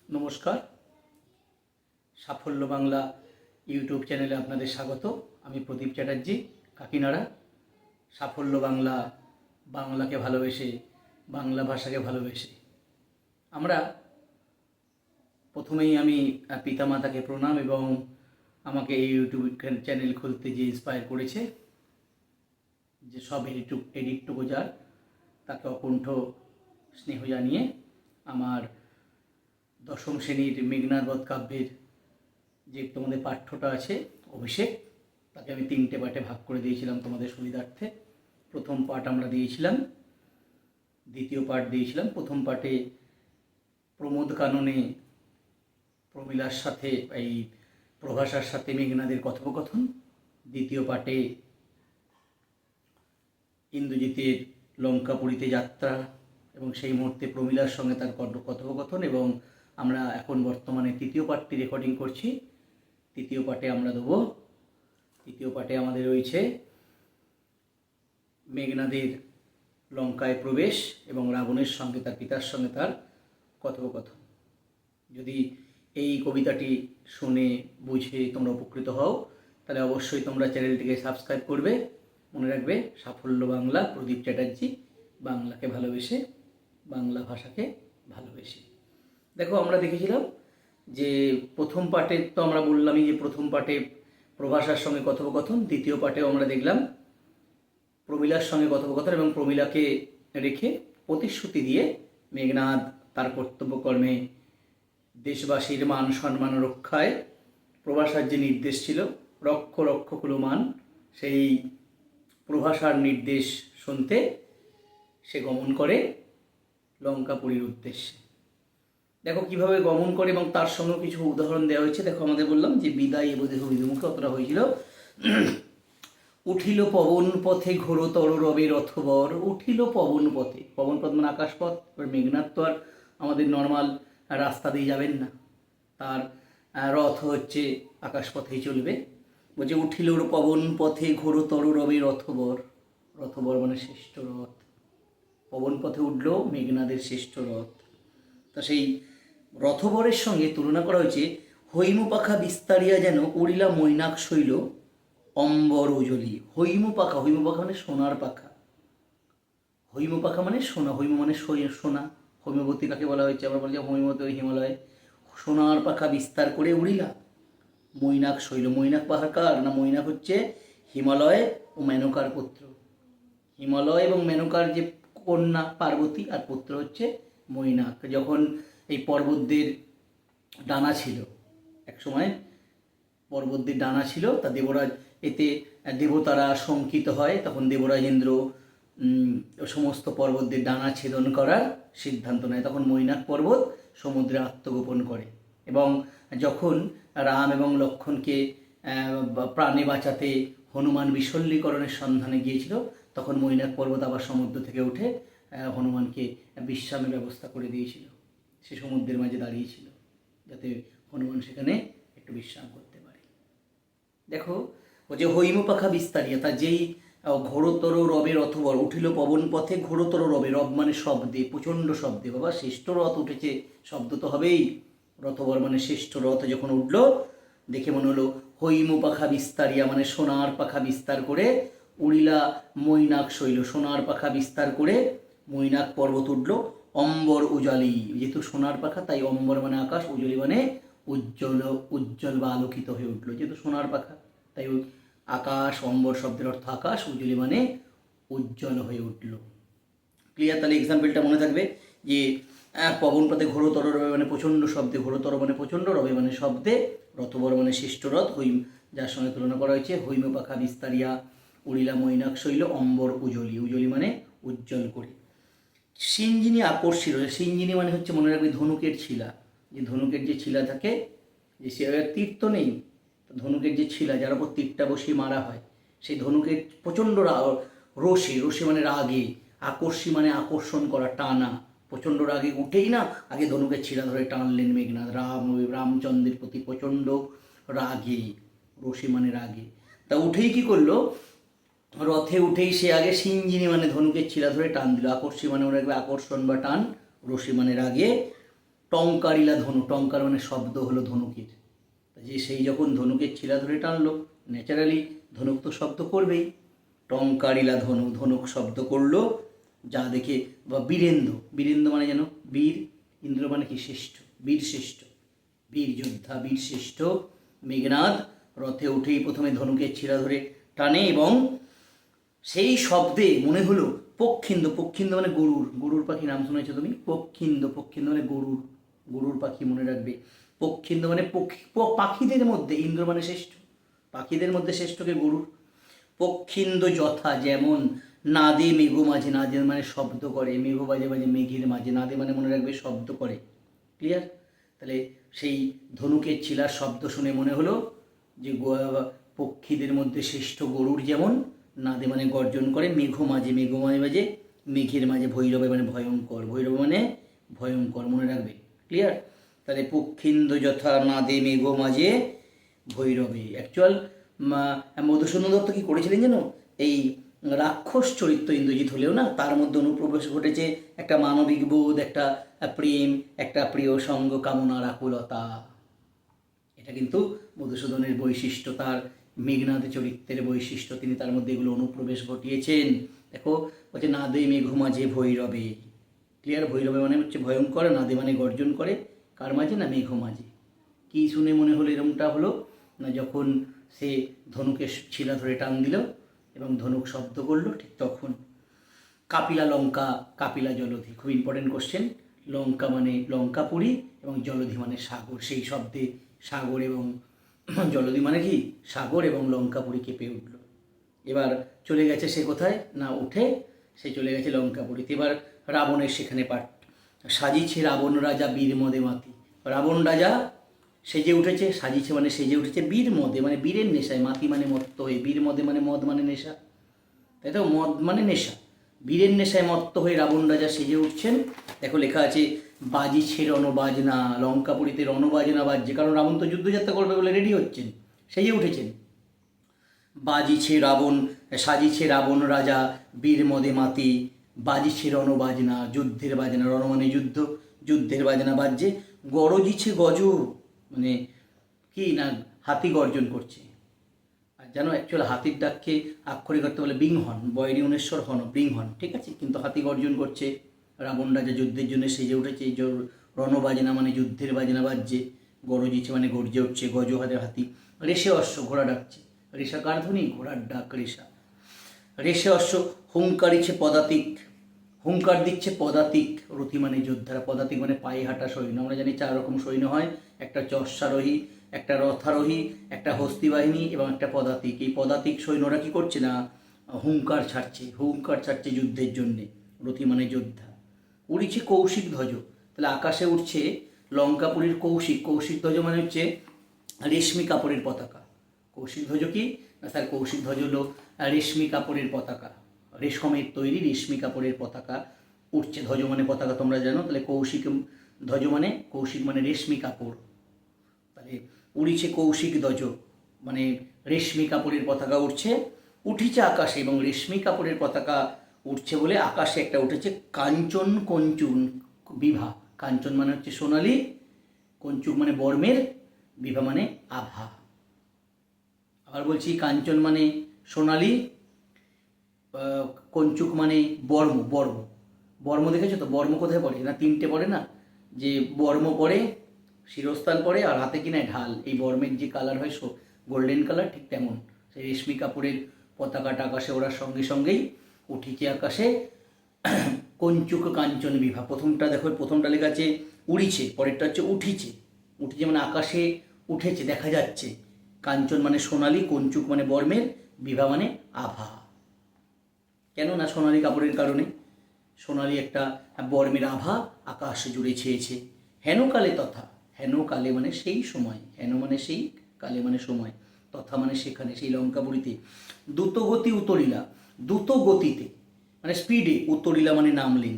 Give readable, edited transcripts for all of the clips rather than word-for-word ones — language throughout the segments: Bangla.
নমস্কার, সাফল্য বাংলা ইউটিউব চ্যানেলে আপনাদের স্বাগত। আমি প্রদীপ চ্যাটার্জি, কাকিনাড়া। সাফল্য বাংলা, বাংলাকে ভালোবেসে, বাংলা ভাষাকে ভালোবেসে। আমরা প্রথমেই আমি পিতামাতাকে প্রণাম এবং আমাকে এই ইউটিউব চ্যানেল খুলতে যে ইন্সপায়ার করেছে, যে সব এডিটটুকু যার, তাকে অকুণ্ঠ স্নেহ জানিয়ে আমার দশম শ্রেণীর মেঘনাদ বধ কাব্যের যে তোমাদের পাঠ্যটা আছে অভিষেক, তাকে আমি 3টে পাঠে ভাগ করে দিয়েছিলাম তোমাদের সুবিধার্থে। প্রথম পাঠ আমরা দিয়েছিলাম, দ্বিতীয় পাঠ দিয়েছিলাম। প্রথম পাঠে প্রমোদ কাননে প্রমীলার সাথে, এই প্রভাষার সাথে মেঘনাদের কথোপকথন। দ্বিতীয় পাঠে ইন্দ্রজিতের লঙ্কাপুরীতে যাত্রা এবং সেই মুহূর্তে প্রমীলার সঙ্গে তার কথোপকথন। এবং আমরা এখন বর্তমানে তৃতীয় পাঠটি রেকর্ডিং করছি। তৃতীয় পাঠে আমরা দেবো, তৃতীয় পাঠে আমাদের রয়েছে মেঘনাদের লঙ্কায় প্রবেশ এবং রাবণের সঙ্গে, তার পিতার সঙ্গে তার কথোপকথন। যদি এই কবিতাটি শুনে বুঝে তোমরা উপকৃত হও, তাহলে অবশ্যই তোমরা চ্যানেলটিকে সাবস্ক্রাইব করবে। মনে রাখবে, সাফল্য বাংলা, প্রদীপ চ্যাটার্জি, বাংলাকে ভালোবেসে, বাংলা ভাষাকে ভালোবেসে। দেখো, আমরা দেখেছিলাম যে প্রথম পাঠে তো আমরা বললামই যে প্রথম পাঠে প্রভাষার সঙ্গে কথোপকথন। দ্বিতীয় পাঠেও আমরা দেখলাম প্রমীলার সঙ্গে কথোপকথন এবং প্রমীলাকে রেখে প্রতিশ্রুতি দিয়ে মেঘনাদ তার কর্তব্যকর্মে দেশবাসীর মান সম্মান রক্ষায় প্রভাষার যে নির্দেশ ছিল, রক্ষ রক্ষ কুলমান, সেই প্রভাষার নির্দেশ শুনতে সে গমন করে লঙ্কাপুরীর উদ্দেশ্যে। দেখো কিভাবে গমন করে এবং তার সঙ্গে কিছু উদাহরণ দেওয়া হয়েছে। দেখো, আমাদের বললাম যে বিদায় বোধে অভিমুখে অতটা হয়েছিল। উঠিল পবন পথে ঘোরতর রবে রথবর। উঠিল পবন পথে, পবন পথ মানে আকাশপথ। এবার মেঘনাদ তো আর আমাদের নর্মাল রাস্তা দিয়ে যাবেন না, তার রথ হচ্ছে আকাশপথেই চলবে। বলছে উঠিল পবন পথে ঘোরতর রবে রথবর। রথবর মানে শ্রেষ্ঠ রথ। পবন পথে উঠল মেঘনাদের শ্রেষ্ঠ রথ। তা সেই রথবরের সঙ্গে তুলনা করা হয়েছে হৈম পাখা বিস্তারিয়া যেন উড়িলা মৈনাক শৈল অম্বর উজলি। হৈম পাখা, হৈম পাখা মানে সোনার পাখা। হৈম পাখা মানে সোনা, হৈম মানে সোনা। হৈমবতী কাকে বলা হয়েছে? আমরা বলি যে হৈমবতী হিমালয়। সোনার পাখা বিস্তার করে উড়িলা মৈনাক শৈল। মৈনাক পাহাড় কার? না, মৈনাক হচ্ছে হিমালয় ও মেনকার পুত্র। হিমালয় এবং মেনকার যে কন্যা পার্বতী, আর পুত্র হচ্ছে মৈনাক। যখন এই পর্বতদের ডানা ছিল, এক সময় পর্বতদের ডানা ছিল, তা দেবরাজ, এতে দেবতারা শঙ্কিত হয়, তখন দেবরাজ ইন্দ্র সমস্ত পর্বতদের ডানা ছেদন করার সিদ্ধান্ত নেয়। তখন মৈনাক পর্বত সমুদ্রে আত্মগোপন করে এবং যখন রাম এবং লক্ষ্মণকে প্রাণে বাঁচাতে হনুমান বিশল্যীকরণের সন্ধানে গিয়েছিল, তখন মৈনাক পর্বত আবার সমুদ্র থেকে উঠে হনুমানকে বিশ্রামের ব্যবস্থা করে দিয়েছিল। সে সমুদ্রের মাঝে দাঁড়িয়েছিল যাতে হনুমান সেখানে একটু বিশ্রাম করতে পারে। দেখো, ও যে হৈম পাখা বিস্তারিয়া, তা যেই ঘোরতর রবে রথবর। উঠিল পবন পথে ঘোরতর রবে, রব মানে শব্দে, প্রচণ্ড শব্দে। বাবা, শ্রেষ্ঠ রথ উঠেছে, শব্দ তো হবেই। রথবর মানে শ্রেষ্ঠ রথ যখন উঠল, দেখে মনে হলো হৈম পাখা বিস্তারিয়া মানে সোনার পাখা বিস্তার করে উড়িলা মৈনাক শৈল, সোনার পাখা বিস্তার করে মৈনাক পর্বত উঠল অম্বর উজালি। যেহেতু সোনার পাখা, তাই অম্বর মানে আকাশ, উজলি মানে উজ্জ্বল, উজ্জ্বল বা আলোকিত হয়ে উঠলো। যেহেতু সোনার পাখা, তাই আকাশ, অম্বর শব্দের অর্থ আকাশ, উজ্জ্বলি মানে উজ্জ্বল হয়ে উঠল। ক্লিয়ার? তাহলে এক্সাম্পলটা মনে থাকবে যে পবন পথে ঘোরতর রবে মানে প্রচণ্ড শব্দে, ঘোরতর মানে প্রচণ্ড, রবে মানে শব্দে, রথবর মানে শ্রেষ্ঠ রথ, হৈম যার সঙ্গে তুলনা করা হয়েছে হৈম পাখা বিস্তারিয়া উড়িলা মৈনাক শৈল অম্বর উজলি। উজলি মানে উজ্জ্বল করে। সিঞ্জিনী আকর্ষিত, সিঞ্জিনী মানে হচ্ছে মনে রাখবে ধনুকের ছিলা। যে ধনুকের যে ছিলা থাকে, যে সে তীর তো নেই, ধনুকের যে ছিলা যার উপর তীরটা বসিয়ে মারা হয়, সেই ধনুকের প্রচণ্ড রোষে, রোষে মানে রাগে, আকর্ষী মানে আকর্ষণ করা, টানা, প্রচণ্ড রাগে উঠেই না আগে ধনুকের ছিলা ধরে টানলেন মেঘনাদ। রামচন্দ্রের প্রতি প্রচণ্ড রাগে, রোষে মানে রাগে। তা উঠেই কি করলো? রথে উঠেই সে আগে সিঞ্জিনী মানে ধনুকের ছিলা ধরে টান দিল। আকর্ষী মানে মনে রাখবে আকর্ষণ বা টান, রোষে মানে রাগে, টঙ্কারিলা ধনু, টঙ্কার মানে শব্দ হলো ধনুকের, যে সেই যখন ধনুকের ছিলা ধরে টানলো, ন্যাচারালি ধনুক তো শব্দ করবেই। টঙ্কারিলা ধনু, ধনুক শব্দ করলো, যা দেখে বা বীরেন্দ্র, বীরেন্দ্র মানে যেন বীর, ইন্দ্র মানে কি শ্রেষ্ঠ, বীর শ্রেষ্ঠ, বীর যোদ্ধা, বীর শ্রেষ্ঠ মেঘনাদ রথে উঠেই প্রথমে ধনুকের ছিলা ধরে টানে এবং সেই শব্দে মনে হলো পক্ষিন্দ, পক্ষিন্দ মানে গরুর, গরুর পাখি নাম শুনেছো তুমি? পক্ষিন্দ, পক্ষিন্দ মানে গরুর, গরুর পাখি মনে রাখবে। পক্ষিন্দ মানে পক্ষী, পাখিদের মধ্যে ইন্দ্র মানে শ্রেষ্ঠ, পাখিদের মধ্যে শ্রেষ্ঠকে গরুর। পক্ষিন্দ যথা যেমন, নাদে মেঘ মাঝে, নাদে মানে শব্দ করে, মেঘ বাজে বাজে মেঘের মাঝে, নাদে মানে মনে রাখবে শব্দ করে। ক্লিয়ার? তাহলে সেই ধনুকের ছিলার শব্দ শুনে মনে হলো যে পক্ষীদের মধ্যে শ্রেষ্ঠ গরুর যেমন নাদে মানে গর্জন করে, মেঘ মাঝে, মেঘ মাঝে মাঝে মেঘের মাঝে, ভৈরবে মানে ভয়ঙ্কর, ভৈরব মানে ভয়ঙ্কর মনে রাখবে। ক্লিয়ার? তাহলে পক্ষিন্দ যথা নাদে মেঘ মাঝে ভৈরবে। অ্যাকচুয়াল মধুসূদন দত্ত কী করেছিলেন যেন, এই রাক্ষস চরিত্র ইন্দ্রজিৎ হলেও না তার মধ্যে অনুপ্রবেশ ঘটেছে একটা মানবিক বোধ, একটা প্রেম, একটা প্রিয় সঙ্গ কামনার আকুলতা। এটা কিন্তু মধুসূদনের বৈশিষ্ট্য, তার মেঘনাদ চরিত্রের বৈশিষ্ট্য, তিনি তার মধ্যে এগুলো অনুপ্রবেশ ঘটিয়েছেন। দেখো বলছে নাদে মেঘ মাঝে ভৈরবে। ক্লিয়ার? ভৈরবে মানে হচ্ছে ভয়ঙ্কর, নাদে মানে গর্জন করে, কার মাঝে? না মেঘ মাঝে। কী শুনে মনে হলো এরকমটা হলো না, যখন সে ধনুকের ছিলা ধরে টান দিল এবং ধনুক শব্দ করলো, ঠিক তখন কাপিলা লঙ্কা, কাপিলা জলধি, খুব ইম্পর্টেন্ট কোশ্চেন। লঙ্কা মানে লঙ্কাপুরী এবং জলধি মানে সাগর, সেই শব্দে সাগর এবং জলধি মানে কি সাগর এবং লঙ্কাপুরী কেঁপে উঠল। এবার চলে গেছে সে কোথায় না, উঠে সে চলে গেছে লঙ্কাপুরীতে। এবার রাবণের সেখানে পাঠ, সাজিছে রাবণ রাজা বীর মদে মাতি। রাবণ রাজা সেজে উঠেছে, সাজিছে মানে সেজে উঠেছে, বীর মদে মানে বীরের নেশায়, মাতি মানে মত্ত হয়ে, বীর মদে মানে মদ মানে নেশা, তাই তো? মদ মানে নেশা, বীরের নেশায় মত্ত হয়ে রাবণ রাজা সেজে উঠছেন। দেখো লেখা আছে বাজিছে রণবাজনা, লঙ্কাপুরীতে রণবাজনা বাজছে, কারণ রাবণ তো যুদ্ধযাত্রা করবে বলে রেডি হচ্ছেন, সেজে উঠেছেন। বাজিছে রাবণ, সাজিছে রাবণ রাজা বীর মদে মাতি, বাজিছে রণবাজনা, যুদ্ধের বাজনা, রণ মানে যুদ্ধ, যুদ্ধের বাজনা বাজছে। গরজিছে গজ মানে কি না, হাতি গর্জন করছে। আর জানো অ্যাকচুয়াল হাতির ডাককে আক্ষরিক করতে বলে বিংহন, বয়রি উনেশ্বর হন, বৃংহন, ঠিক আছে? কিন্তু হাতি গর্জন করছে, রাবণ রাজা যুদ্ধের জন্য সেজে উঠেছে, রণবাজনা মানে যুদ্ধের বাজনা বাজছে, গরজিছে মানে গর্জে উঠছে, গজ হাতে হাতি, রেশে অশ্ব ঘোড়া ডাকছে, রেশা কার ধ্বনি? ঘোড়ার ডাক রেশা, রেশে অশ্ব হুঙ্কারিছে পদাতিক, হুঙ্কার দিচ্ছে পদাতিক, রথি মানে যোদ্ধারা, পদাতিক মানে পায়ে হাঁটা সৈন্য। আমরা জানি 4 রকম সৈন্য হয়, একটা অশ্বারোহী, একটা রথারোহী, একটা হস্তি বাহিনী এবং একটা পদাতিক। এই পদাতিক সৈন্যরা কী করছে না, হুঙ্কার ছাড়ছে, হুঙ্কার ছাড়ছে যুদ্ধের জন্যে, রথি মানে যোদ্ধা। উড়িছে কৌশিক ধ্বজ, তাহলে আকাশে উঠছে লঙ্কাপুরীর কৌশিক, কৌশিক ধ্বজ মানে হচ্ছে রেশমি কাপড়ের পতাকা। কৌশিক ধ্বজ কি না স্যার, কৌশিক ধ্বজ হলো রেশমি কাপড়ের পতাকা, রেশমের তৈরি রেশমি কাপড়ের পতাকা উঠছে। ধ্বজ মানে পতাকা তোমরা জানো, তাহলে কৌশিক ধ্বজ মানে, কৌশিক মানে রেশমি কাপড়, তাহলে উড়িছে কৌশিক ধ্বজ মানে রেশমি কাপড়ের পতাকা উঠছে, উঠিছে আকাশে, এবং রেশমি কাপড়ের পতাকা উঠছে বলে আকাশে একটা উঠেছে কাঞ্চন কঞ্চুন বিভা। কাঞ্চন মানে হচ্ছে সোনালি, কঞ্চুক মানে বর্মের, বিভা মানে আভা। আবার বলছি, কাঞ্চন মানে সোনালি, কঞ্চুক মানে বর্ম, বর্ম, বর্ম দেখেছো তো? বর্ম কোথায় পড়ে না, 3টে পড়ে না, যে বর্ম পড়ে, শিরস্থান পড়ে, আর হাতে কিনা ঢাল। এই বর্মের যে কালার হয় গোল্ডেন কালার, ঠিক তেমন সেই রেশমি কাপড়ের পতাকাটা আকাশে ওড়ার সঙ্গে সঙ্গেই উঠিছে আকাশে কঞ্চুক কাঞ্চন বিভা। প্রথমটা দেখো, প্রথমটা লেখা আছে উড়িছে, পরেরটা হচ্ছে উঠিছে। উঠিছে মানে আকাশে উঠেছে, দেখা যাচ্ছে। কাঞ্চন মানে সোনালি, কঞ্চুক মানে বর্মের, বিভা মানে আভা। কেন না, সোনালি কাপড়ের কারণে, সোনালি একটা বর্মের আভা আকাশ জুড়ে ছেয়েছে। হেনকালে তথা, হেনকালে মানে সেই সময়, হেন মানে সেই, কালে মানে সময়, তথা মানে সেখানে, সেই লঙ্কাপুরীতে। দ্রুতগতি উতরিলা, দ্রুত গতিতে মানে স্পিডে, উতরিলা মানে নামলেন।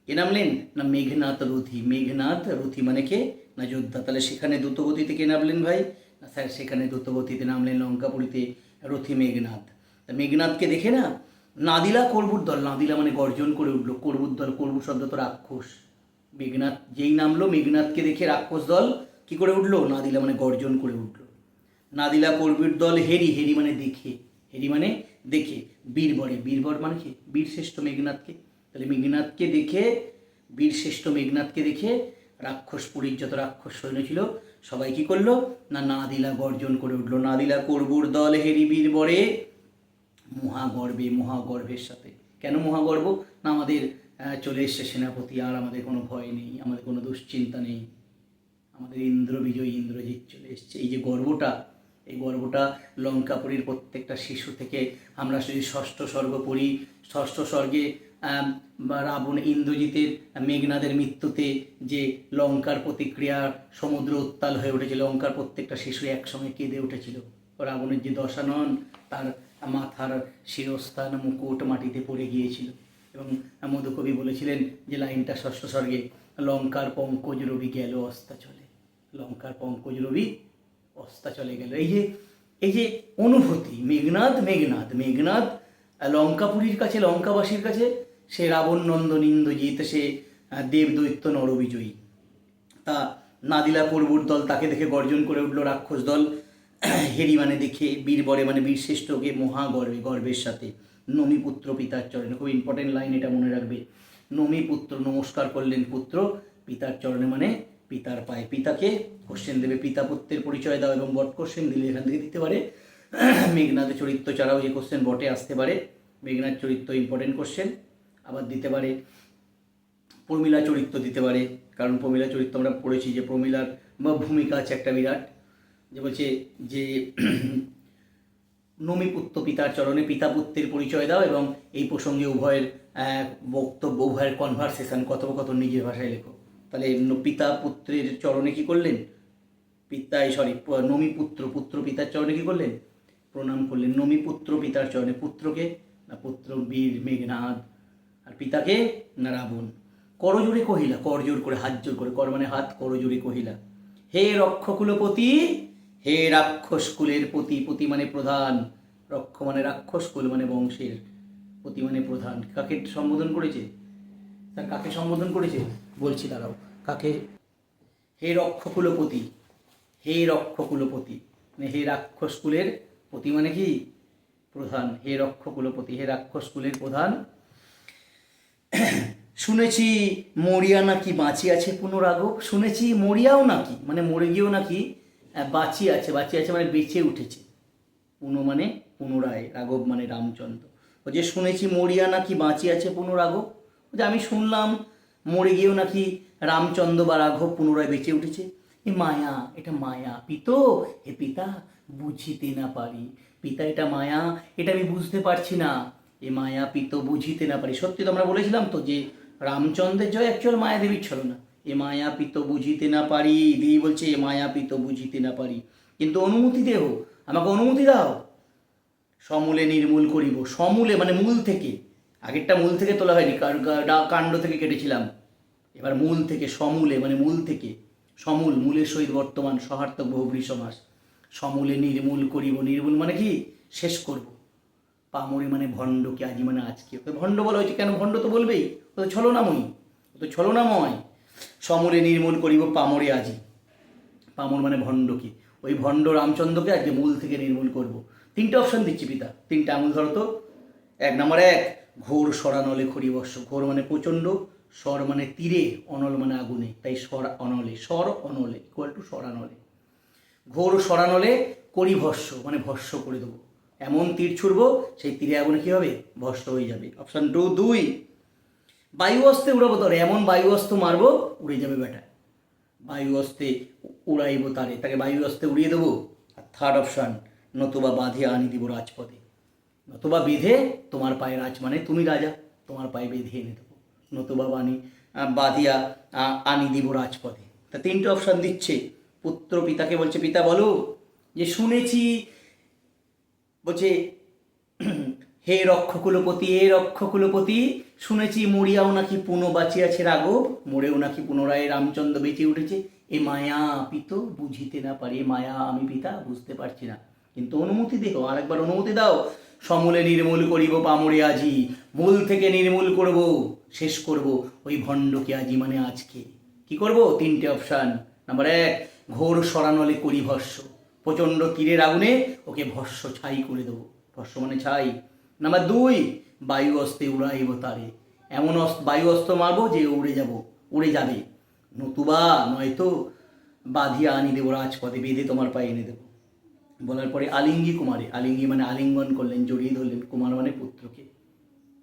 কে নামলেন না, মেঘনাথ রথি। মেঘনাথ রথি মানে কে না, যোদ্ধা। তাহলে সেখানে দ্রুতগতিতে কে নামলেন ভাই না স্যার, সেখানে দ্রুতগতিতে নামলেন লঙ্কাপুরীতে রথি মেঘনাথ। তা মেঘনাথকে দেখে না নাদিলা কর্বুর দল, নাদিলা মানে গর্জন করে উঠলো, কর্বুর দল, কর্বু শব্দ তো রাক্ষস, মেঘনাদ যেই নামলো, মেঘনাদকে দেখে রাক্ষস দল কি করে উঠলো? নাদিলা মানে গর্জন করে উঠলো। নাদিলা কর্বীর দল হেরি, হেরি মানে দেখে, হেরি মানে দেখে, বীরবরে, বীরবর মানে কি? বীরশ্রেষ্ঠ মেঘনাদকে। তাহলে মেঘনাদকে দেখে, বীরশ্রেষ্ঠ মেঘনাদকে দেখে রাক্ষসপুরীর যত রাক্ষস সৈন্য ছিল সবাই কি করলো? না নাদিলা গর্জন করে উঠলো। নাদিলা কর্বুর দল হেরি বীরবরে মহাগর্বে, মহাগর্বের সাথে। কেন মহাগর্ব? না আমাদের চলে এসছে সেনাপতি, আর আমাদের কোনো ভয় নেই, আমাদের কোনো দুশ্চিন্তা নেই, আমাদের ইন্দ্র বিজয়ী ইন্দ্রজিৎ চলে এসছে। এই যে গর্বটা, এই গর্বটা লঙ্কাপুরীর প্রত্যেকটা শিশু থেকে আমরা যদি ষষ্ঠ স্বর্গ পড়ি, ষষ্ঠ স্বর্গে রাবণ ইন্দ্রজিতের মেঘনাদের মৃত্যুতে যে লঙ্কার প্রতিক্রিয়া, সমুদ্র উত্তাল হয়ে উঠেছিল, লঙ্কার প্রত্যেকটা শিশু একসঙ্গে কেঁদে উঠেছিল। রাবণের যে দশানন, তার মাথার শিরস্থান মুকুট মাটিতে পড়ে গিয়েছিল। এবং মধুকবি বলেছিলেন যে লাইনটা ষষ্ঠ স্বর্গে, লঙ্কার পঙ্কজ রবি গেল অস্তাচলে, লঙ্কার পঙ্কজ রবি অস্তাচলে গেল। এই যে অনুভূতি, মেঘনাদ লঙ্কাপুরীর কাছে, লঙ্কাবাসীর কাছে সে রাবণ নন্দন ইন্দ্রজিৎ, সে দেবদৈত্য নরবিজয়ী। তা নাদিলা কর্বুর দল তাকে দেখে গর্জন করে উঠল রাক্ষস দল। হেরি মানে দেখে, বীরবরে মানে বীরশ্রেষ্ঠকে মহাগর্বে, গর্বের সাথে। নমি পুত্র পিতার চরণে, খুব ইম্পর্টেন্ট লাইন, এটা মনে রাখবে। নমি পুত্র, নমস্কার করলেন পুত্র পিতার চরণে মানে পিতার পায়ে। পিতাকে কোশ্চেন দেবে, পিতা পুত্রের পরিচয় দাও, এবং বট কোশ্চেন দিলে এখান থেকে দিতে পারে। মেঘনাদের চরিত্র ছাড়াও যে কোশ্চেন বটে আসতে পারে, মেঘনাদ চরিত্র ইম্পর্টেন্ট কোশ্চেন। আবার দিতে পারে প্রমীলা চরিত্র দিতে পারে, কারণ প্রমীলা চরিত্র আমরা পড়েছি যে প্রমীলার ভূমিকা আছে একটা বিরাট। যে বলছে যে নমিপুত্র পিতার চরণে, পিতা পুত্রের পরিচয় দাও, এবং এই প্রসঙ্গে উভয়ের বক্তব্য, উভয়ের কনভারসেশন, কথোপকথন নিজের ভাষায় লেখো। তাহলে পিতা পুত্রের চরণে কি করলেন? পুত্র পিতার চরণে কি করলেন? প্রণাম করলেন। নমিপুত্র পিতার চরণে, পুত্রকে না পুত্র বীর মেঘনাদ, আর পিতাকে না রাবণ। করজোড়ে কহিলা, করজোর করে, হাত জোর করে, কর মানে হাত, করজোড়ে কহিলা, হে রক্ষকুলপতি, হে রাক্ষস কুলের পতি, পতি মানে প্রধান, রক্ষ মানে রাক্ষস, কুল মানে বংশের, পতি মানে প্রধান। কাকে সম্বোধন করেছে? স্যার কাকে সম্বোধন করেছে বলছি, দাঁড়াও। কাকে? হে রক্ষকুলপতি, হে রক্ষকুলপতি মানে হে রাক্ষস কুলের পতি মানে কি? প্রধান। হে রক্ষকুলপতি, হে রাক্ষস কুলের প্রধান। শুনেছি মরিয়া নাকি বাঁচিয়াছে পুনরাগব, শুনেছি মরিয়াও নাকি মানে মরে গিয়েও নাকি বাঁচিয়ে আছে, বাঁচিয়ে আছে মানে বেঁচে উঠেছে। পুনঃ মানে পুনরায়, রাঘব মানে রামচন্দ্র। ও যে শুনেছি মরিয়া নাকি বাঁচিয়ে আছে পুনরাগব, যে আমি শুনলাম মরে গিয়েও নাকি রামচন্দ্র বা রাঘব পুনরায় বেঁচে উঠেছে। এ মায়া, এটা মায়া। পিতো, হে পিতা বুঝিতে না পারি, পিতা এটা মায়া, এটা আমি বুঝতে পারছি না। এ মায়া পিত বুঝিতে না পারি। সত্যি তো আমরা বলেছিলাম তো যে রামচন্দ্রের জয় অ্যাকচুয়াল মায়া দেবীর ছলনা। এ মায়া পিত বুঝিতে না পারি, দেবী বলছে এ মায়া পিত বুঝিতে না পারি, কিন্তু অনুমতি দেহ, আমাকে অনুমতি দাও। সমূলে নির্মূল করিব, সমূলে মানে মূল থেকে, আগেরটা মূল থেকে তোলা হয়নি, কাণ্ড থেকে কেটেছিলাম, এবার মূল থেকে, সমূলে মানে মূল থেকে, সমূল মূলের সহিত বর্তমান সহার্থক বহুব্রী সমাস। সমূলে নির্মূল করিব, নির্মূল মানে কি? শেষ করব। পামরি মানে ভণ্ডকে, আজি মানে আজকে। ভণ্ড বলা হয়েছে কেন? ভণ্ড তো বলবেই, ও তো ছলনাময়ী, ও তো ছলনাময়। সমূলে নির্মূল করিব পামরে আজি, পামর মানে ভণ্ডকে, ওই ভণ্ড রামচন্দ্রকে আজকে মূল থেকে নির্মূল করব। তিনটে অপশন দিচ্ছি পিতা, তিনটে আঙুল ধরো তো। 1 নম্বর 1 ঘোর সরানলে খরিবর্ষ, ঘোর মানে প্রচণ্ড, স্বর মানে তীরে, অনল মানে আগুনে, তাই স্বর অনলে, স্বর অনলে ইকুয়াল টু সরানলে। ঘোর সরানলে করি ভস্য মানে ভস্য করে দেবো, এমন তীর ছুড়ব সেই তীরে আগুনে কী হবে? ভস্য হয়ে যাবে। অপশান 2 বায়ু অস্ত্রে উড়াবো তরে, এমন বায়ু অস্ত্র মারবো উড়ে যাবে বেটা, বায়ু অস্ত্রে উড়াইব তারে, তাকে বায়ু অস্ত্রে উড়িয়ে দেবো। আর 3rd অপশান নতুবা বাঁধিয়া আনি দিব রাজপথে, নতুবা বেঁধে তোমার পায়ে, রাজ মানে তুমি রাজা, তোমার পায়ে বেঁধে এনে দেবো, নতুবা বাঁধিয়া আনি দিব রাজপথে। তা 3টে অপশান দিচ্ছে। পুত্র পিতাকে বলছে, পিতা বলো যে শুনেছি, বলছে হে রক্ষকুলপতি, হে রক্ষকুলপতি, শুনেছি মরিয়াও নাকি পুনঃ বাঁচিয়াছে রাঘব, মরেও নাকি পুনরায় রামচন্দ্র বেঁচে উঠেছে। এ মায়া পিত বুঝিতে না পারি, মায়া আমি পিতা বুঝতে পারছি না, কিন্তু অনুমতি দেও, আরেকবার অনুমতি দাও। সমূলে নির্মূল করিব পামরে আজি, মূল থেকে নির্মূল করব শেষ করব ওই ভণ্ডকে আজই মানে আজকে। কি করব? 3টে অপশান। নাম্বার 1, ঘোর সরানলে করি ভস্য, প্রচণ্ড তীরের আগুনে ওকে ভস্য ছাই করে দেবো, ভস্য মানে ছাই। নাম্বার 2, বায়ু অস্ত্রে উড়াইব তারে, এমন বায়ু অস্ত্র মারবো যে উড়ে যাবে, নতুবা নয়তো বাঁধিয়া আনি দেবো রাজপথে, বেঁধে তোমার পায়ে এনে দেবো। বলার পরে আলিঙ্গি কুমারে, আলিঙ্গি মানে আলিঙ্গন করলেন, জড়িয়ে ধরলেন, কুমার মানে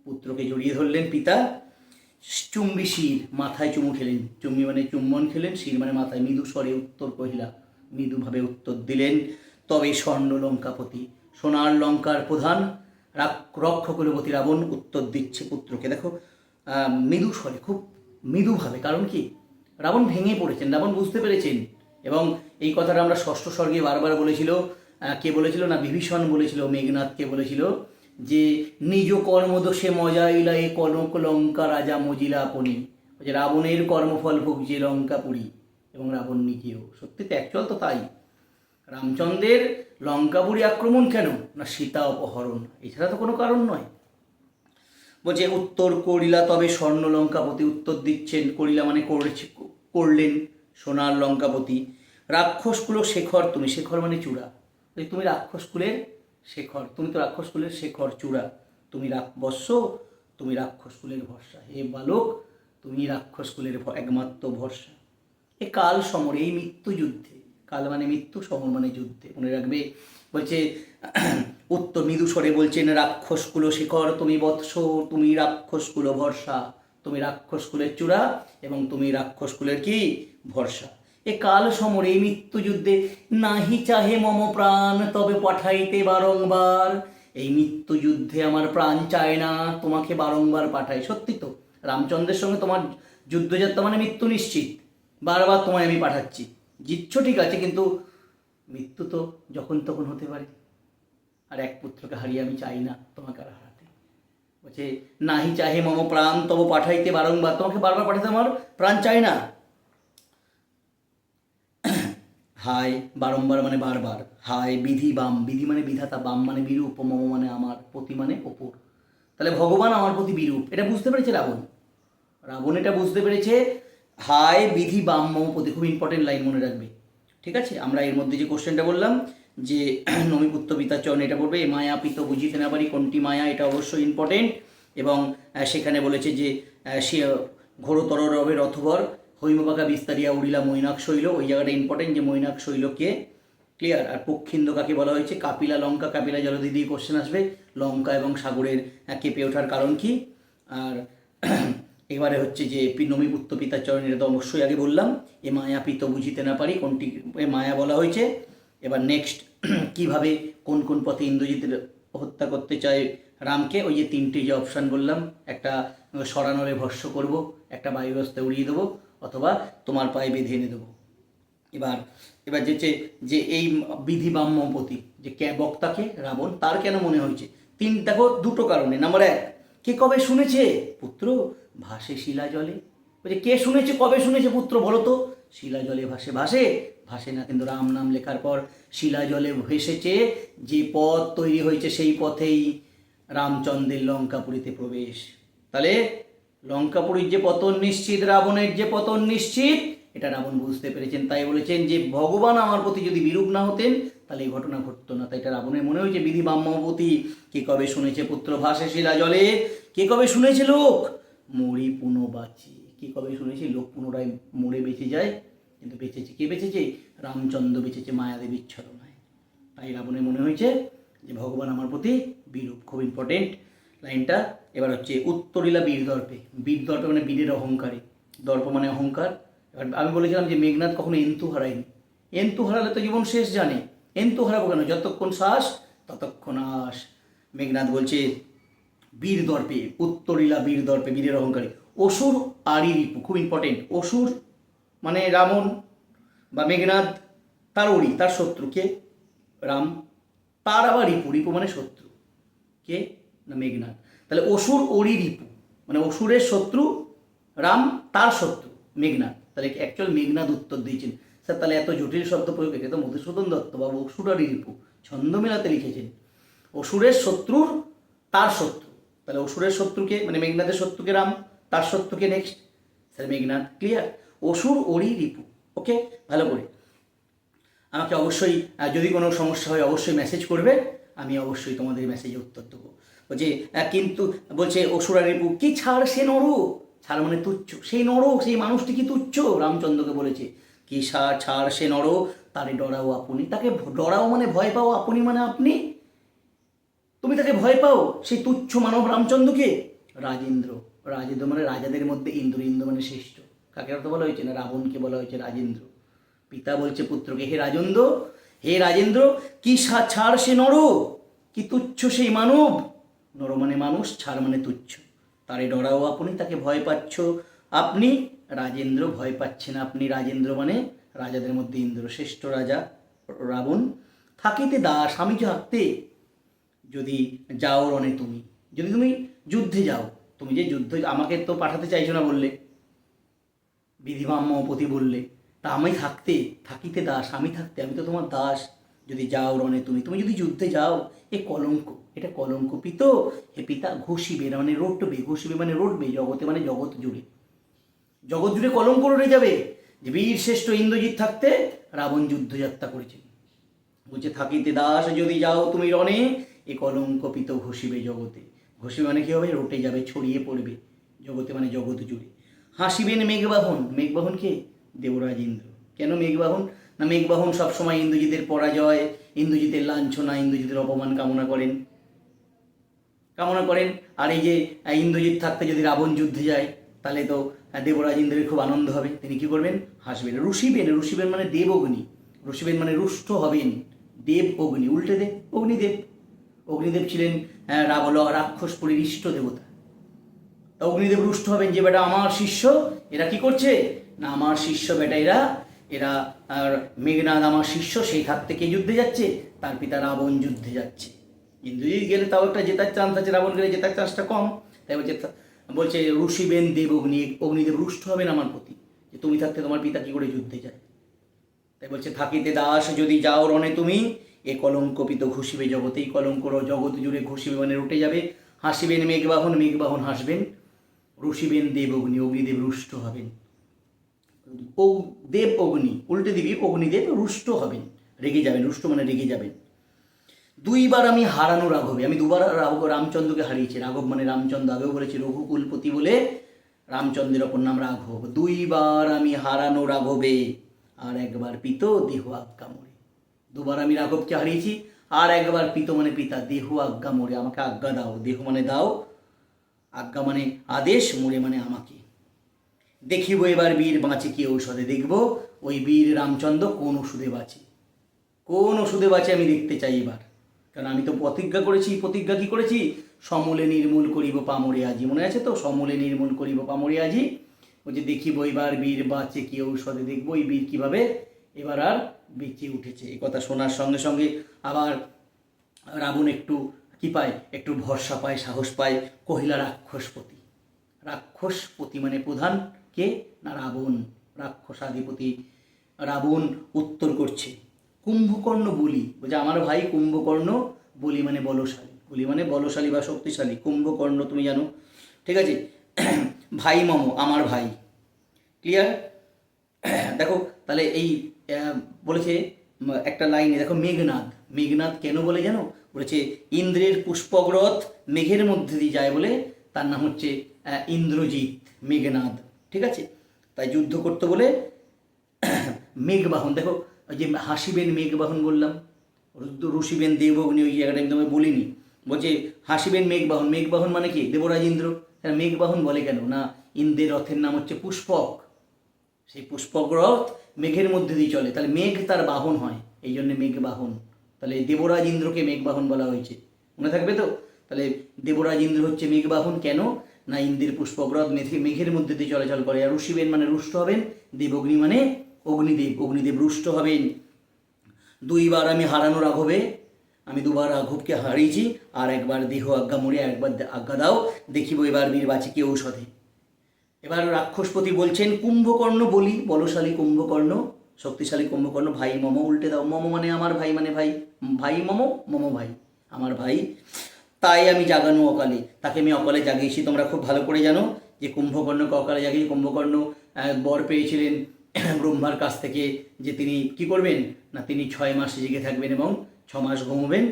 পুত্রকে জড়িয়ে ধরলেন পিতা। চুম্বি শির, মাথায় চুমু খেলেন, চুম্বি মানে চুম্বন খেলেন, শির মানে মাথায়, মৃদু স্বরে উত্তর কহিলা, মৃদুভাবে উত্তর দিলেন, তবে স্বর্ণ লঙ্কাপতি, সোনার লঙ্কার প্রধান রক্ষকুলপতি রাবণ উত্তর দিচ্ছে পুত্রকে। দেখো মৃদু স্বরে, খুব মৃদুভাবে, কারণ কি রাবণ ভেঙে পড়েছেন, রাবণ বুঝতে পেরেছেন। এবং এই কথাটা আমরা ষষ্ঠ স্বর্গে বারবার বলেছিল, কে বলেছিল না বিভীষণ বলেছিল, মেঘনাথকে বলেছিল যে নিজ কর্মদোষে মজাইলা এ কনক লঙ্কা রাজা মজিলা আপনি, যে রাবণের কর্মফল ভুগছে লঙ্কাপুরী এবং রাবণ নিজেও। সত্যি তো অ্যাকচুয়াল তো তাই। রামচন্দ্রের লঙ্কাপুরী আক্রমণ কেন না সীতা অপহরণ, এছাড়া তো কোনো কারণ নয়। বলছে উত্তর করিলা তবে স্বর্ণ লঙ্কাপতি, উত্তর দিচ্ছেন, করিলা মানে করলেন সোনার লঙ্কাপতি। রাক্ষসকুল শেখর তুমি, শেখর মানে চূড়া, তুমি রাক্ষসকুলের শেখর, তুমি তো রাক্ষসকুলের শেখর চূড়া, তুমি বৎস, তুমি রাক্ষসকুলের ভরসা, হে বালক তুমি রাক্ষসকুলের একমাত্র ভরসা। এ কাল সমরে, এই মৃত্যু যুদ্ধে, কাল মানে মৃত্যু, সমর মানে যুদ্ধে, মনে রাখবে। বলছে উত্তর মৃদু স্বরে বলছেন রাক্ষসকুল শেখর তুমি বৎস, তুমি রাক্ষসকুল ভরসা, তুমি রাক্ষসকুলের চূড়া এবং তুমি রাক্ষসকুলের কি ভরসা। এ কাল সমরে, এই মৃত্যু যুদ্ধে, নাহি চাহে মম প্রাণ তবে পাঠাইতে বারংবার, এই মৃত্যু যুদ্ধে আমার প্রাণ চায় না, তোমাকে বারংবার পাঠাই। সত্যি তো, রামচন্দ্রের সঙ্গে তোমার যুদ্ধযাত্রা মানে মৃত্যু নিশ্চিত, বারবার তোমায় আমি পাঠাচ্ছি, জিতছ ঠিক আছে, কিন্তু মৃত্যু তো যখন তখন হতে পারে, আর এক পুত্রকে হারিয়ে আমি চাই না তোমাকে আর হারাতে। বলছে নাহি চাহে মম প্রাণ তব পাঠাইতে বারংবার, তোমাকে বারবার পাঠাতে আমার প্রাণ চাই না। হায়, বারংবার মানে বারবার, হায় বিধি বাম, বিধি মানে বিধাতা, বাম মানে বিরূপ, মম মানে আমার, পতি মানে ওপর, তাহলে ভগবান আমার প্রতি বিরূপ, এটা বুঝতে পেরেছে রাবণ এটা বুঝতে পেরেছে। হায় বিধি বাম মম পতি, খুব ইম্পর্টেন্ট লাইন, মনে রাখবে। ঠিক আছে, আমরা এর মধ্যে যে কোশ্চেনটা বললাম যে নমিপুত্র পিতার চরণ, এটা বলবে এ মায়া পিত বুঝিতে না পারি কোনটি মায়া, এটা অবশ্যই ইম্পর্টেন্ট। এবং সেখানে বলেছে যে সে ঘোরতর রবে রথবর, হৈমপাকা বিস্তারিয়া উড়িলা মৈনাক শৈল, ওই জায়গাটা ইম্পর্টেন্ট যে মৈনাক শৈলকে, ক্লিয়ার। আর পক্ষিন্দ কাকে বলা হয়েছে, কাপিলা লঙ্কা, কাপিলা জলদি দিয়ে কোশ্চেন আসবে, লঙ্কা এবং সাগরের কেঁপে ওঠার কারণ কি। আর এবারে হচ্ছে যে নমিপুত্র পিতার চরণ, এটা তো অবশ্যই আগে বললাম, এ মায়া পিত বুঝিতে না পারি কোনটি এ মায়া বলা হয়েছে। এবার নেক্সট কিভাবে কোন কোন পথে ইন্দ্রজিতের হত্যা করতে চায় রামকে, ওই যে 3টে যে অপশান বললাম, একটা সরানলে ভস্য করব, একটা বায়ুব্যবস্থায় উড়িয়ে দেবো, অথবা তোমার পায়ে বেঁধে এনে দেবো। এবার যে এই বিধি বাম্যপতি যে বক্তাকে রাবণ, তার কেন মনে হয়েছে, দেখো 2টো কারণে। নাম্বার 1, কে কবে শুনেছে পুত্র ভাসে শিলা জলে, বলছে কে শুনেছে, কবে শুনেছে পুত্র বলো তো, শিলা জলে ভাসে না, কিন্তু রাম নাম লেখার পর শিলা জলে ভেসেছে, যে পথ তৈরি হয়েছে সেই পথেই রামচন্দ্রের লঙ্কাপুরীতে প্রবেশ। তাহলে লঙ্কাপুরীর যে পতন নিশ্চিত, রাবণের যে পতন নিশ্চিত, এটা রাবণ বুঝতে পেরেছেন, তাই বলেছেন যে ভগবান আমার প্রতি যদি বিরূপ না হতেন তাহলে এই ঘটনা ঘটতো না। তাই এটা রাবণের মনে হয়েছে বিধি বাম্যবতী, কে কবে শুনেছে পুত্র ভাসে শিলা জলে, কে কবে শুনেছে লোক মরি পুনঃ বাঁচি, কে কবে শুনেছে লোক পুনরায় মরে বেঁচে যায়, কিন্তু বেঁচেছে, কে বেঁচেছে, রামচন্দ্র বেঁচেছে মায়াদেবীর ছলনায়। তাই রাবণের মনে হয়েছে যে ভগবান আমার প্রতি বিরূপ, খুব ইম্পর্টেন্ট লাইনটা। এবার হচ্ছে উত্তরিলা বীরদর্পে, বীরদর্পে মানে বীরের অহংকারে, দর্প মানে অহংকার। এবার আমি বলেছিলাম যে মেঘনাদ কখনো এন্তু হারায়নি, এন্তু হারালে তো জীবন শেষ জানে, এন্তু হারাবো কেন, যতক্ষণ শ্বাস ততক্ষণ আস। মেঘনাদ বলছে বীরদর্পে, উত্তরিলা বীরদর্পে, বীরের অহংকারে, অসুর আরি রিপু, খুব ইম্পর্টেন্ট, অসুর মানে রাবণ বা মেঘনাদ, তার অরি তার শত্রু কে রাম, তার আবার রিপু, রিপু মানে শত্রু কে না মেঘনাদ। তাহলে অসুর অরি রিপু মানে অসুরের শত্রু রাম, তার শত্রু মেঘনাদ। তাহলে অ্যাকচুয়াল মেঘনাদ উত্তর দিয়েছেন। স্যার তাহলে এত জটিল শব্দ প্রয়োগ এটা তো মধুসূদন দত্ত বাবু অসুর আর রিপু ছন্দ মেলাতে লিখেছেন, অসুরের শত্রুর তার শত্রু। তাহলে অসুরের শত্রুকে মানে মেঘনাদের শত্রুকে রাম, তার সত্যকে নেক্সট স্যার মেঘনাদ। ক্লিয়ার? অসুর ওরি রিপু। ওকে, ভালো করে আমাকে অবশ্যই যদি কোনো সমস্যা হয় অবশ্যই মেসেজ করবে, আমি অবশ্যই তোমাদের মেসেজে উত্তর দেবো। বলছে কিন্তু বলছে অসুর আর রিপু কি ছাড় সে নর, ছাড় মানে তুচ্ছ, সেই নর সেই মানুষটি কি তুচ্ছ, রামচন্দ্রকে বলেছে কি ছাড় সে নর তারে ডরাও আপনি। তাকে ডরাও মানে ভয় পাও, আপনি মানে আপনি, তুমি তাকে ভয় পাও সেই তুচ্ছ মানব রামচন্দ্রকে। রাজেন্দ্র, রাজেন্দ্র মানে রাজাদের মধ্যে ইন্দ্র, ইন্দ্র মানে শ্রেষ্ঠ। কাকে অর্থ বলা হয়েছে না রাবণকে বলা হয়েছে রাজেন্দ্র। পিতা বলছে পুত্রকে হে রাজেন্দ্র, হে রাজেন্দ্র কি ছাড় সে নর, কি তুচ্ছ সেই মানব। নর মানে মানুষ, ছাড় মানে তুচ্ছ, তারে ডরাও আপনি, তাকে ভয় পাচ্ছ আপনি। রাজেন্দ্র ভয় পাচ্ছেন আপনি, রাজেন্দ্র মানে রাজাদের মধ্যে ইন্দ্র, শ্রেষ্ঠ রাজা রাবণ। থাকিতে দাস, আমি থাকতে যদি যাও রণে তুমি, যদি তুমি যুদ্ধে যাও, তুমি যে যুদ্ধ আমাকে তো পাঠাতে চাইছো না বললে, বিধিমাম্মপতি বললে, তা আমি থাকতে, থাকিতে দাস, আমি থাকতে, আমি তো তোমার দাস, যদি যাও রণে তুমি, তুমি যদি যুদ্ধে যাও, এ কলঙ্ক, এটা কলঙ্ক পিত, হে পিতা ঘষিবে মানে রটবে, ঘষিবে মানে রটবে, জগতে মানে জগৎ জুড়ে, জগৎ জুড়ে কলঙ্ক রটে যাবে যে বীর শ্রেষ্ঠ ইন্দ্রজিৎ থাকতে রাবণ যুদ্ধযাত্রা করেছেন। বলছে থাকিতে দাস যদি যাও তুমি রণে, এ কলঙ্ক পিত ঘষিবে জগতে, ঘষিবে মানে কী হবে, রটে যাবে, ছড়িয়ে পড়বে জগতে মানে জগৎ জুড়ে। হাসিবেন মেঘবাহন, মেঘবাহন কে, দেবরাজ ইন্দ্র। কেন মেঘবাহন, না মেঘবাহন সবসময় ইন্দ্রজিতের পরাজয়, ইন্দ্রজিতের লাঞ্ছনা, ইন্দ্রজিতের অপমান কামনা করেন, আর এই যে ইন্দ্রজিৎ থাকতে যদি রাবণ যুদ্ধে যায় তাহলে তো দেবরাজ ইন্দ্রের খুব আনন্দ হবে, তিনি কি করবেন, হাসবেন। রুষিবেন, রুষিবেন মানে দেব অগ্নি, রুষিবেন মানে রুষ্ট হবেন, দেব অগ্নি, উল্টে দেব অগ্নিদেব। অগ্নিদেব ছিলেন রাক্ষসপুরীর ইষ্ট দেবতা, তা অগ্নিদেব রুষ্ট হবেন যে বেটা আমার শিষ্য এরা কি করছে, না আমার শিষ্য বেটা এরা, এরা আর মেঘনাদ আমার শিষ্য, সেই থাকতে কে যুদ্ধে যাচ্ছে, তার পিতা রাবণ যুদ্ধে যাচ্ছে। ইন্দ্রজিৎ গেলে তাও একটা জেতার চান্স আছে, রাবণ গেলে জেতার চান্সটা কম, তাই বলছে ঋষিবেন দেব অগ্নি, অগ্নিদেব রুষ্ট হবেন আমার প্রতি, যে তুমি থাকতে তোমার পিতা কি করে যুদ্ধে যায়। তাই বলছে থাকিতে দাস যদি যাও রণে তুমি, এ কলঙ্কপিত ঘষিবে জগতে, এই কলঙ্ক জগৎ জুড়ে ঘষিবে মানে রুটে যাবে। হাসিবেন মেঘবাহন, মেঘবাহন হাসবেন। রুষিবেন দেব অগ্নি, অগ্নিদেব রুষ্ট হবেন। দেব অগ্নি উল্টে দিবি, অগ্নিদেব রুষ্ট হবেন, রেগে যাবেন, রুষ্ট মানে রেগে যাবেন। দুইবার আমি হারানো রাঘবে, আমি দুবার রামচন্দ্রকে হারিয়েছি, রাঘব মানে রামচন্দ্র, আগেও বলেছি রঘুকুলপতি বলে রামচন্দ্রের অপর নাম রাঘব। দুইবার আমি হারানো রাঘবে, আর একবার পিত দেহ আজ্ঞা মোরে। দুবার আমি রাঘবকে হারিয়েছি, আর একবার পিত মানে পিতা, দেহ আজ্ঞা মোরে, আমাকে আজ্ঞা দাও, দেহ মানে দাও, আজ্ঞা মানে আদেশ, মোরে মানে আমাকে। দেখিব এবার বীর বাঁচে কি ঔষধে, দেখব ওই বীর রামচন্দ্র কোন ওষুধে বাঁচে, কোন ওষুধে বাঁচে আমি দেখতে চাই এবার, কারণ আমি তো প্রতিজ্ঞা করেছি, প্রতিজ্ঞা কি করেছি, সমূলে নির্মূল করিব পামরে আজি, মনে আছে তো, সমূলে নির্মূল করিব পামরে আজি। ওই যে দেখিব এবার বীর বাঁচে কি ঔষধে, দেখবো এই বীর কিভাবে এবার আর বেঁচে উঠেছে। এই কথা শোনার সঙ্গে সঙ্গে আবার রাবণ একটু কি পায়, একটু ভরসা পায়, সাহস পায়। কহিলা রাক্ষসপতি, রাক্ষসপতি মানে প্রধান কে, না রাবণ, রাক্ষসাধিপতি রাবণ উত্তর করছে। কুম্ভকর্ণ বলি, বলছে আমার ভাই কুম্ভকর্ণ, বলি মানে বলশালী, বলি মানে বলশালী বা শক্তিশালী, কুম্ভকর্ণ তুমি জানো, ঠিক আছে। ভাই মম আমার ভাই, ক্লিয়ার। দেখো তাহলে এই বলেছে একটা লাইনে, দেখো মেঘনাদ, মেঘনাদ কেন বলে জানো, বলেছে ইন্দ্রের পুষ্পগ্রত মেঘের মধ্যে দিয়ে যায় বলে তার নাম হচ্ছে ইন্দ্রজিৎ, মেঘনাদ, ঠিক আছে। তাই যুদ্ধ করতে বলে মেঘবাহন, দেখো ওই যে হাসিবেন মেঘবাহন বললাম, ঋষিবেন দেবগ্নি, ওই জায়গাটা আমি তোমায় বলিনি, বলছে হাসিবেন মেঘবাহন, মেঘবাহন মানে কি, দেবরাজ ইন্দ্র। মেঘবাহন বলে কেন, না ইন্দ্রের রথের নাম হচ্ছে পুষ্পক, সেই পুষ্পক রথ মেঘের মধ্যে দিয়ে চলে, তাহলে মেঘ তার বাহন হয়, এই জন্য মেঘবাহন। তাহলে দেবরাজ ইন্দ্রকে মেঘবাহন বলা হয়েছে, মনে থাকবে তো। তাহলে দেবরাজ ইন্দ্র হচ্ছে মেঘবাহন, কেন না ইন্দ্রের পুষ্পক রথ মেঘের মধ্যে দিয়ে চলাচল করে। আর ঋষিবেন মানে রুষ্ট হবেন, দেবগ্নি মানে অগ্নিদেব, অগ্নিদেব রুষ্ট হবেন। দুইবার আমি হারানো রাঘবে, আমি দুবার রাঘবকে হারিয়েছি, আর একবার দেহ আজ্ঞা মোরে, একবার আজ্ঞা দাও, দেখিব এবার বীর বাঁচে কি ঔষধে। এবার রাক্ষসপতি বলছেন কুম্ভকর্ণ বলি, বলশালী কুম্ভকর্ণ, শক্তিশালী কুম্ভকর্ণ, ভাই মম, উল্টে দাও, মম মানে আমার ভাই, মানে ভাই, ভাই মম, মম ভাই, আমার ভাই। তাই আমি জাগানো অকালে, তাকে আমি অকালে জাগিয়েছি, তোমরা খুব ভালো করে জানো যে কুম্ভকর্ণকে অকালে জাগিয়ে কুম্ভকর্ণ বর পেয়েছিলেন ব্রহ্মার কাছ থেকে যে তিনি কি করবেন না, তিনি 6 মাস জেগে থাকবেন এবং 6 মাস ঘুমোবেন,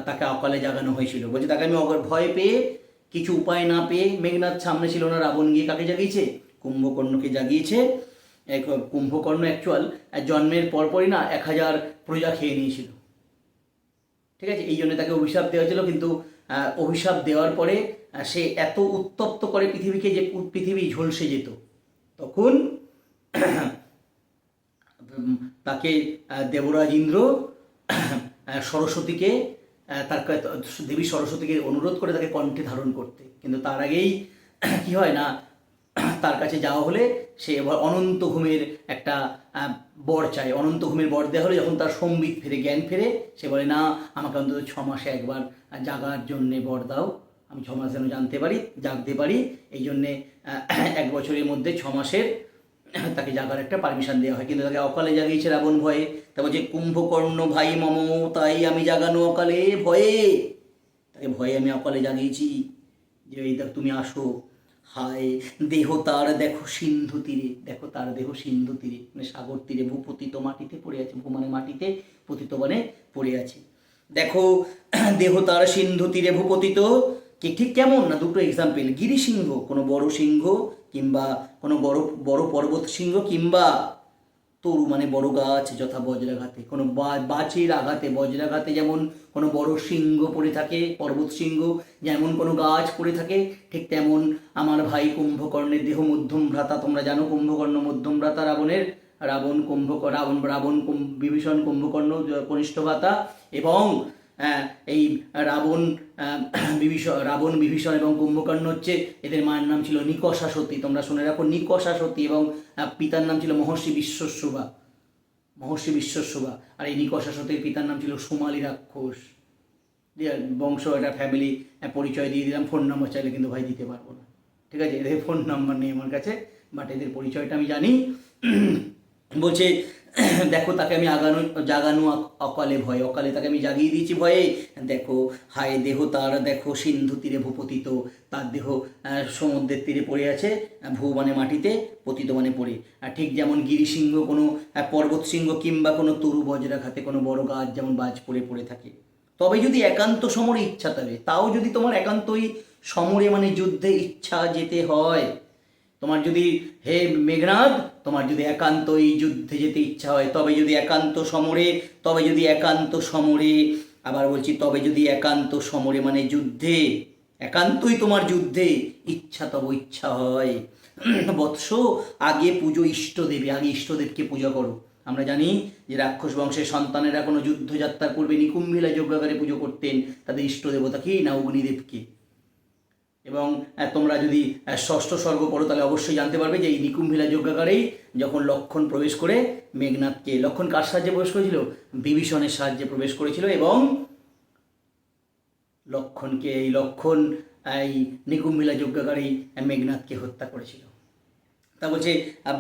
তাকে অকালে জাগানো হয়েছিল। বলছে তাকে আমি ভয় পেয়ে, কিছু উপায় না পেয়ে, মেঘনাদ সামনে ছিল না, রাবণ গিয়ে কাকে জাগিয়েছে, কুম্ভকর্ণকে জাগিয়েছে। কুম্ভকর্ণ অ্যাকচুয়াল জন্মের পরপরই না 1000 প্রজা খেয়ে নিয়েছিল, ঠিক আছে, এই জন্য তাকে অভিশাপ দেওয়া ছিল। কিন্তু অভিশাপ দেওয়ার পরে সে এত উত্তপ্ত করে পৃথিবীকে যে পৃথিবী ঝলসে যেত, তখন তাকে দেবরাজ ইন্দ্র সরস্বতীকে তার দেবী সরস্বতীকে অনুরোধ করে তাকে কণ্ঠে ধারণ করতে। কিন্তু তার আগেই কি হয় না, তার কাছে যাওয়া হলে সে এবার অনন্ত ঘুমের একটা বর চায়। অনন্ত ঘুমের বর দেওয়া হলে যখন তার সম্বিত ফেরে, জ্ঞান ফেরে, সে বলে না, আমাকে অন্তত 6 মাসে একবার জাগার জন্যে বর দাও, আমি 6 মাস যেন জাগতে পারি। এই জন্যে 1 বছরের মধ্যে 6 মাসের তাকে জাগার একটা পারমিশন দেওয়া হয়। কিন্তু তাকে অকালে জাগিয়েছে রাবণ ভয়ে। তারপর যে কুম্ভকর্ণ ভাই মম, তাই আমি জাগানো অকালে ভয়ে, তাকে ভয়ে আমি অকালে জাগিয়েছি যে এই দেখ তুমি আসো। হায় দেহ তার দেখো সিন্ধু তীরে, দেখো তার দেহ সিন্ধু তীরে মানে সাগর তীরে, ভূপতিত মাটিতে পড়ে আছে, ভূ মানে মাটিতে, পতিত মানে পড়ে আছে। দেখো দেহ তার সিন্ধু তীরে ভূপতিত, কি ঠিক কেমন না, দুটো এক্সাম্পল, গিরিসিংহ কোনো বড় সিংহ কিংবা কোনো বড় পর্বত সিংহ, কিংবা তরু মানে বড় গাছ, যথা বজ্রাঘাতে, কোনো বাচের আঘাতে, বজ্রাঘাতে যেমন কোনো বড় সিংহ পড়ে থাকে, পর্বত সিংহ যেমন কোনো গাছ পড়ে থাকে, ঠিক তেমন আমার ভাই কুম্ভকর্ণের দেহ মধ্যম ভ্রাতা। তোমরা জানো কুম্ভকর্ণ মধ্যম ভ্রাতা রাবণের, রাবণ বিভীষণ কুম্ভকর্ণ কনিষ্ঠ ভ্রাতা, এবং এই রাবণ বিভীষণ এবং কুম্ভকর্ণ হচ্ছে, এদের মায়ের নাম ছিল নিকষা সতী, তোমরা শুনে রাখো, নিকষা সতী, এবং পিতার নাম ছিল মহর্ষি বিশ্বস্যবা। আর এই নিকষা সতীর পিতার নাম ছিল সুমালি রাক্ষস। বংশ, একটা ফ্যামিলি পরিচয় দিয়ে দিলাম, ফোন নাম্বার চাইলে কিন্তু ভাই দিতে পারবো না, ঠিক আছে, এদের ফোন নাম্বার নেই আমার কাছে, বাট এদের পরিচয়টা আমি জানি। বলছে দেখো তাকে আমি জাগানো অকালে ভয়ে, অকালে তাকে আমি জাগিয়ে দিয়েছি ভয়ে। দেখো হায় দেহ তার দেখো সিন্ধু তীরে ভূপতিত, তার দেহ সমুদ্রের তীরে পড়ে আছে, ভূ মানে মাটিতে, পতিত মানে পড়ে। আর ঠিক যেমন গিরিসিংহ কোনো পর্বত সিংহ কিংবা কোনো তরু বজ্রাঘাতে কোনো বড় গাছ যেমন বাজ পড়ে থাকে। তবে যদি একান্ত সমরে ইচ্ছা তবে, তাও যদি তোমার একান্তই সমরে মানে যুদ্ধে ইচ্ছা যেতে হয়, তোমার যদি হে মেঘনাদ, তোমার যদি একান্তই যুদ্ধে যেতে ইচ্ছা হয়, তবে যদি একান্ত সমরে, আবার বলছি তবে যদি একান্ত সমরে মানে যুদ্ধে, একান্তই তোমার যুদ্ধে ইচ্ছা হয়, বৎস আগে পুজো ইষ্টদেবী, আগে ইষ্টদেবকে পূজা করো। আমরা জানি যে রাক্ষস বংশের সন্তানেরা কোনো যুদ্ধযাত্রার পূর্বে নিকুম্ভিলা যজ্ঞাগারে পুজো করতেন তাদের ইষ্ট দেবতা কি না, অগ্নিদেবকে। এবং তোমরা যদি 6ষ্ঠ সর্গ পড়ো তাহলে অবশ্যই জানতে পারবে যে এই নিকুম্ভিলা যজ্ঞাগারেই যখন লক্ষ্মণ প্রবেশ করে মেঘনাদকে, লক্ষ্মণ কার সাহায্যে প্রবেশ করেছিল, বিভীষণের সাহায্যে প্রবেশ করেছিল, এবং লক্ষ্মণ এই নিকুম্ভিলা যজ্ঞাগারেই মেঘনাদকে হত্যা করেছিল। তা বলছে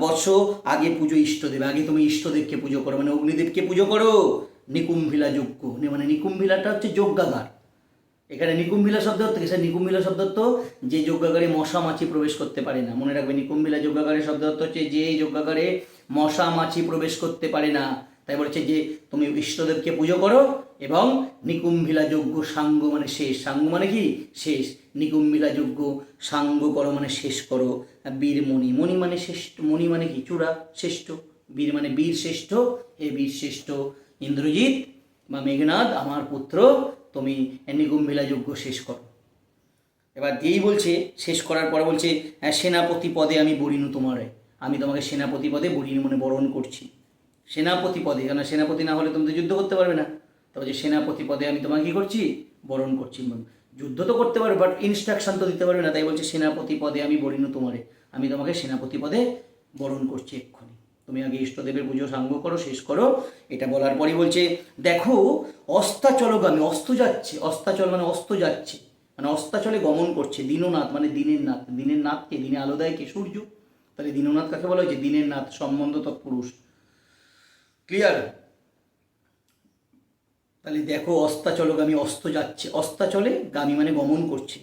বৎস আগে পুজো ইষ্টদেব, আগে তুমি ইষ্টদেবকে পুজো করো, মানে অগ্নিদেবকে পুজো করো। নিকুম্ভিলা যজ্ঞ মানে নিকুম্ভিলাটা হচ্ছে যজ্ঞাগার। এখানে নিকুম্ভিলা শব্দ থেকে, স্যার নিকুম্ভিলা শব্দ তো যে যজ্ঞাগারে মশা মাছি প্রবেশ করতে পারে না, মনে রাখবে নিকুম্ভিলা যজ্ঞাগারের শব্দ হচ্ছে যে যজ্ঞাগারে মশা মাছি প্রবেশ করতে পারে না। তাই বলছে যে তুমি ইষ্টদেবকে পুজো করো এবং নিকুম্ভিলা যজ্ঞ সাঙ্গ মানে শেষ, সাঙ্গ মানে কি শেষ, নিকুম্ভিলা যজ্ঞ সাঙ্গ করো মানে শেষ করো। বীর মণি, মণি মানে শ্রেষ্ঠ, মণি মানে কি চূড়া, শ্রেষ্ঠ, বীর মানে বীর শ্রেষ্ঠ, হে বীর শ্রেষ্ঠ ইন্দ্রজিৎ বা মেঘনাদ আমার পুত্র, তুমি নিকুম্ভিলা যজ্ঞ শেষ করো। এবার দিয়েই বলছে, শেষ করার পরে বলছে সেনাপতি পদে আমি বরিণু তোমারে, আমি তোমাকে সেনাপতি পদে বরিণু মানে বরণ করছি, সেনাপতি পদে, কারণ সেনাপতি না হলে তুমি তো যুদ্ধ করতে পারবে না, তবে যে সেনাপতি পদে আমি তোমাকে কী করছি, বরণ করছি। যুদ্ধ তো করতে পারবে বাট ইনস্ট্রাকশন তো দিতে পারবে না, তাই বলছে সেনাপতি পদে আমি বরিণু তোমারে, আমি তোমাকে সেনাপতি পদে বরণ করছি এক্ষুনি, তুমি আগে ইষ্টদেবের পুজো সাঙ্গ করো, শেষ করো। এটা বলার পরই বলছে দেখো অস্তাচলগামী, অস্ত যাচ্ছে, অস্তাচল মানে অস্ত যাচ্ছে, মানে অস্তাচলে গমন করছে, দীননাথ মানে দিনের নাথ, দিনের নাথকে, দিনে আলো দেয় কে, সূর্য, তাহলে দীননাথ কাকে বলা হয়েছে, দিনের নাথ, সম্বন্ধ তৎপুরুষ, ক্লিয়ার। তাহলে দেখো অস্তাচলগামী, অস্ত যাচ্ছে, অস্তাচলে গামী মানে গমন করছে,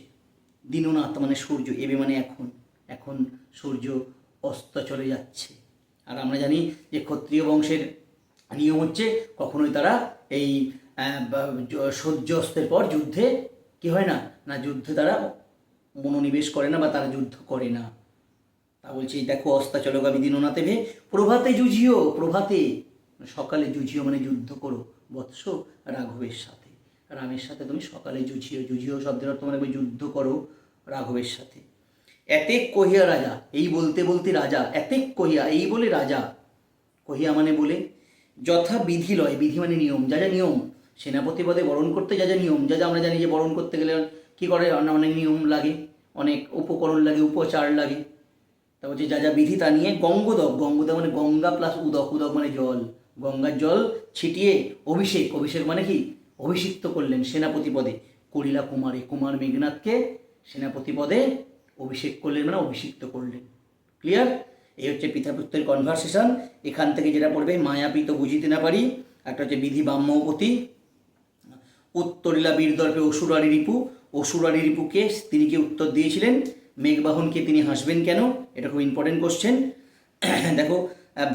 দীননাথ মানে সূর্য, এবে মানে এখন, এখন সূর্য অস্ত চলে যাচ্ছে। আর আমরা জানি যে ক্ষত্রিয় বংশের নিয়ম হচ্ছে কখনোই তারা এই সূর্যাস্তের পর যুদ্ধে কি হয় না, না যুদ্ধে তারা মনোনিবেশ করে না বা তারা যুদ্ধ করে না। তা বলছি দেখো অস্তাচলগামী দিননাতে ভে প্রভাতে জুঝিও, প্রভাতে সকালে জুঝিও মানে যুদ্ধ করো বৎস রাঘবের সাথে, রামের সাথে তুমি সকালে জুঝিও, জুঝিও শব্দের অর্থ মানে যুদ্ধ করো রাঘবের সাথে। এতেক কহিয়া রাজা, এই বলতে বলতে রাজা, এতেক কহিয়া এই বলে রাজা, কহিয়া মানে বলে, যথা বিধি লয়, বিধি মানে নিয়ম, যা যা নিয়ম সেনাপতি পদে বরণ করতে যা যা নিয়ম, যা যা আমরা জানি যে বরণ করতে গেলে কী করে, অনেক নিয়ম লাগে, অনেক উপকরণ লাগে, উপচার লাগে। তা বলছে যা যা বিধি তা নিয়ে গঙ্গোদক, গঙ্গোদক মানে গঙ্গা প্লাস উদক, উদক মানে জল, গঙ্গার জল ছিটিয়ে অভিষেক, অভিষেক মানে কি অভিষিক্ত করলেন সেনাপতি পদে, কলিলা কুমারে, কুমার মেঘনাথকে সেনাপতি পদে অভিষেক করলেন মানে অভিষিক্ত করলেন। ক্লিয়ার? এই হচ্ছে পিতা পুত্রের কনভারসেশন। এখান থেকে যেটা পড়বে, মায়াপিত বুঝিতে না পারি, একটা হচ্ছে বিধি ব্রাহ্মপতি, উত্তরিলা বীরদর্পে অসুরারি রিপু, অসুরারি রিপুকে তিনি কি উত্তর দিয়েছিলেন, মেঘবাহনকে তিনি হাসবেন কেন, এটা খুব ইম্পর্টেন্ট কোশ্চেন। দেখো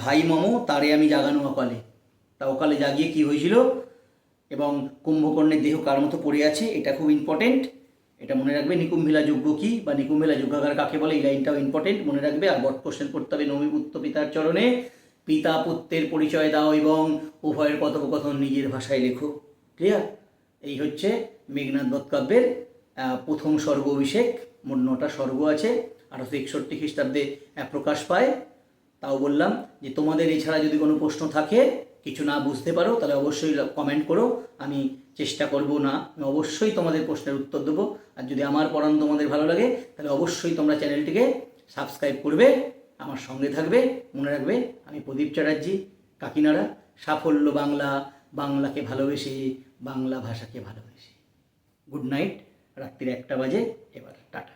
ভাই মম তারে আমি জাগানো অকালে, তা অকালে জাগিয়ে কি হয়েছিল, এবং কুম্ভকর্ণের দেহ কার মতো পড়ে আছে, এটা খুব ইম্পর্টেন্ট, এটা মনে রাখবে। নিকুম্ভিলা যজ্ঞ কি বা নিকুম্ভিলা যজ্ঞাগার কাকে বলে, এই লাইনটাও ইম্পর্টেন্ট মনে রাখবে। আর বট কোশ্চেন করতে হবে, নমিপুত্র পিতার চরণে পিতা পুত্রের পরিচয় দাও এবং উভয়ের কথোপকথন নিজের ভাষায় লেখো। ক্লিয়ার? এই হচ্ছে মেঘনাদ বধ কাব্যের প্রথম স্বর্গ অভিষেক। মোট 9টা স্বর্গ আছে, 1861 খ্রিস্টাব্দে প্রকাশ পায়। তাও বললাম যে তোমাদের এছাড়া যদি কোনো প্রশ্ন থাকে, কিছু না বুঝতে পারো, তাহলে অবশ্যই কমেন্ট করো, আমি চেষ্টা করব না অবশ্যই তোমাদের প্রশ্নের উত্তর দেবো। আর যদি আমার পড়ানো তোমাদের ভালো লাগে তাহলে অবশ্যই তোমরা চ্যানেলটিকে সাবস্ক্রাইব করবে, আমার সঙ্গে থাকবে। মনে রাখবে আমি প্রদীপ চ্যাটার্জি, কাকিনাড়া। সাফল্য বাংলা, বাংলাকে ভালোবেসে, বাংলা ভাষাকে ভালোবেসে। গুড নাইট, রাত্রির 1টা বাজে, এবার টাটা।